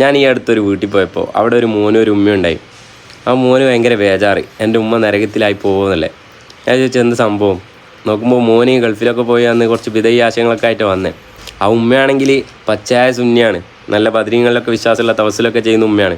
ഞാൻ ഈ അടുത്തൊരു വീട്ടിൽ പോയപ്പോൾ അവിടെ ഒരു മോനും ഒരു ഉമ്മയുണ്ടായി. ആ മോന് ഭയങ്കര ബേജാറ്, എൻ്റെ ഉമ്മ നരകത്തിലായി പോകുമെന്നല്ലേ. ഞാൻ ചോദിച്ചു എന്ത് സംഭവം. നോക്കുമ്പോൾ മോന് ഗൾഫിലൊക്കെ പോയി അന്ന് കുറച്ച് വിധേയ ആശയങ്ങളൊക്കെ ആയിട്ട് വന്നേ. ആ ഉമ്മയാണെങ്കിൽ പച്ചയായ സുന്നിയാണ്, നല്ല ബദ്രീങ്ങളിലൊക്കെ വിശ്വാസമുള്ള തവസ്സിലൊക്കെ ചെയ്യുന്ന ഉമ്മയാണ്.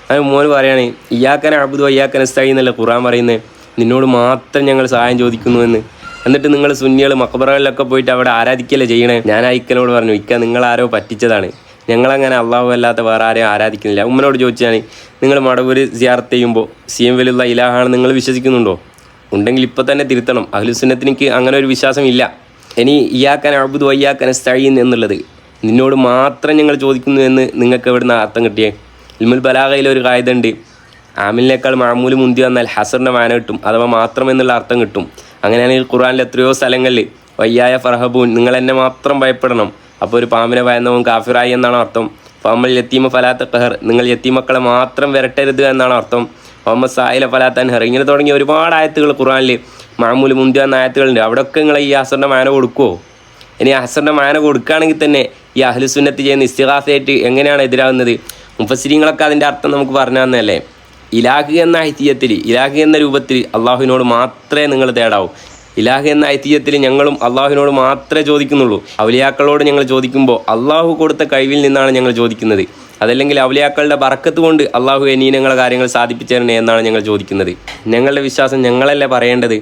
അത് മോന് പറയുകയാണ്, ഇയ്യാക്കൻ അബ്ദു ഇയ്യാക്കൻ നസ്തഈൻ എന്നല്ല ഖുർആൻ പറയുന്നത്, നിന്നോട് മാത്രം ഞങ്ങൾ സഹായം ചോദിക്കുന്നുവെന്ന്. എന്നിട്ട് നിങ്ങൾ സുന്നികൾ മഖബറകളിലൊക്കെ പോയിട്ട് അവിടെ ആരാധിക്കല്ലേ ചെയ്യണേ. ഞാൻ ആ ഇക്കനോട് പറഞ്ഞു, ഇക്ക നിങ്ങളാരോ പറ്റിച്ചതാണ്, ഞങ്ങളങ്ങനെ അള്ളാഹു അല്ലാത്ത വേറെ ആരെയും ആരാധിക്കുന്നില്ല. ഉമ്മനോട് ചോദിച്ചാൽ നിങ്ങൾ മടവൂര് സിയാറത്ത് ചെയ്യുമ്പോൾ സിയം വലിയുള്ള ഇലാഹാണ് നിങ്ങൾ വിശ്വസിക്കുന്നുണ്ടോ? ഉണ്ടെങ്കിൽ ഇപ്പോൾ തന്നെ തിരുത്തണം. അഹ്ലുസുന്നത്തിനിക്ക് അങ്ങനെ ഒരു വിശ്വാസം ഇല്ല. ഇനി ഇയ്യാക്കൻ അബ്ദു ഇയ്യാക്കൻ നസ്തഈൻ എന്നുള്ളത് നിന്നോട് മാത്രം ഞങ്ങൾ ചോദിക്കുന്നു എന്ന് നിങ്ങൾക്ക് എവിടുന്ന് അർത്ഥം കിട്ടിയേ? ഇൽമുൽ ബലാഗയിൽ ഒരു കായികയുണ്ട്, ആമിലിനേക്കാൾ മാമൂല് മുന്തി വന്നാൽ ഹസറിൻ്റെ മാന കിട്ടും, അഥവാ മാത്രം എന്നുള്ള അർത്ഥം കിട്ടും. അങ്ങനെയാണെങ്കിൽ ഖുർആനിൽ എത്രയോ സ്ഥലങ്ങളിൽ വയ്യായ ഫർഹബൂൻ, നിങ്ങൾ എന്നെ മാത്രം ഭയപ്പെടണം. അപ്പോൾ ഒരു പാമ്പിനെ ഭയന്നവൻ കാഫിറായി എന്നാണ് അർത്ഥം. ഫമ്മൽ യത്തീമ ഫലാത്ത ഖഹർ, നിങ്ങൾ യത്തീമക്കളെ മാത്രം വിരട്ടരുത് എന്നാണ് അർത്ഥം. മുഹമ്മദ് സാഹില ഫലാത്തൻഹർ, ഇങ്ങനെ തുടങ്ങിയ ഒരുപാട് ആയത്തുകൾ ഖുർആനിൽ മാമൂല് മുന്തി വന്ന ആയത്തുകളുണ്ട്. അവിടെയൊക്കെ നിങ്ങൾ ഈ ഹസറിൻ്റെ മാന കൊടുക്കുമോ? ഇനി ഹസറിൻ്റെ മാന കൊടുക്കുകയാണെങ്കിൽ തന്നെ ഈ അഹ്ലുസുന്നത്ത് ചെയ്യുന്ന ഇസ്തിഗാസയായിട്ട് എങ്ങനെയാണ് എതിരാകുന്നത്? മുഫസ്സിരീങ്ങളൊക്കെ അതിൻ്റെ അർത്ഥം നമുക്ക് പറഞ്ഞു തന്നതല്ലേ. ഇലാഹി എന്ന ഐതിഹ്യത്തിൽ, ഇലാഹി എന്ന രൂപത്തിൽ അള്ളാഹുവിനോട് മാത്രമേ നിങ്ങൾ തേടാവൂ. ഇലാഹി എന്ന ഐതിഹ്യത്തിൽ ഞങ്ങളും അള്ളാഹുവിനോട് മാത്രമേ ചോദിക്കുന്നുള്ളൂ. ഔലിയാക്കളോട് ഞങ്ങൾ ചോദിക്കുമ്പോൾ അള്ളാഹു കൊടുത്ത കഴിവിൽ നിന്നാണ് ഞങ്ങൾ ചോദിക്കുന്നത്. അതല്ലെങ്കിൽ ഔലിയാക്കളുടെ ബറക്കത്ത് കൊണ്ട് അള്ളാഹു ഇനി ഞങ്ങളുടെ കാര്യങ്ങൾ സാധിപ്പിച്ചു തരണേ എന്നാണ് ഞങ്ങൾ ചോദിക്കുന്നത്. ഞങ്ങളുടെ വിശ്വാസം ഞങ്ങളല്ലേ പറയേണ്ടത്.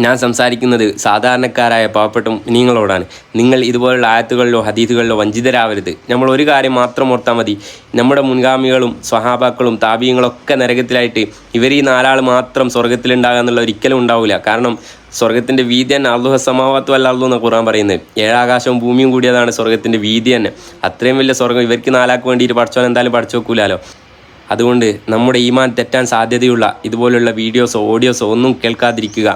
ഞാൻ സംസാരിക്കുന്നത് സാധാരണക്കാരായ പാവപ്പെട്ട നിങ്ങളോടാണ്. നിങ്ങൾ ഇതുപോലുള്ള ആയത്തുകളിലോ ഹദീസുകളിലോ വഞ്ചിതരാവരുത്. നമ്മൾ ഒരു കാര്യം മാത്രം ഓർത്താൽ മതി, നമ്മുടെ മുൻഗാമികളും സ്വഹാബാക്കളും താബീങ്ങളൊക്കെ നരകത്തിലായിട്ട് ഇവർ ഈ 4 ആൾ മാത്രം സ്വർഗത്തിലുണ്ടാകുക എന്നുള്ള ഒരിക്കലും ഉണ്ടാവില്ല. കാരണം സ്വർഗത്തിൻ്റെ വീതി തന്നെ അല്ലാഹു സമാവാത്തു അല്ല അല്ലാഹു എന്ന് ഖുർആൻ പറയുന്നത്. 7 ആകാശവും ഭൂമിയും കൂടിയതാണ് സ്വർഗത്തിൻ്റെ വീതി തന്നെ. അത്രയും വലിയ സ്വർഗം ഇവർക്ക് 4 ആൾക്ക് വേണ്ടിയിട്ട് പഠിച്ചോൻ എന്തായാലും പഠിച്ചു വെക്കൂലോ. അതുകൊണ്ട് നമ്മുടെ ഈമാൻ തെറ്റാൻ സാധ്യതയുള്ള ഇതുപോലുള്ള വീഡിയോസോ ഓഡിയോസോ ഒന്നും കേൾക്കാതിരിക്കുക.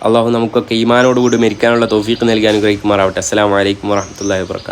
അള്ളാഹു നമുക്കൊക്കെ ഈമാനോടുകൂടി മരിക്കാനുള്ള തൗഫീഖ് നൽകി അനുഗ്രഹിക്കുമാറാവട്ടെ. അസ്സലാമു അലൈക്കും വറഹ്മത്തുള്ളാഹി വബറകാതുഹു.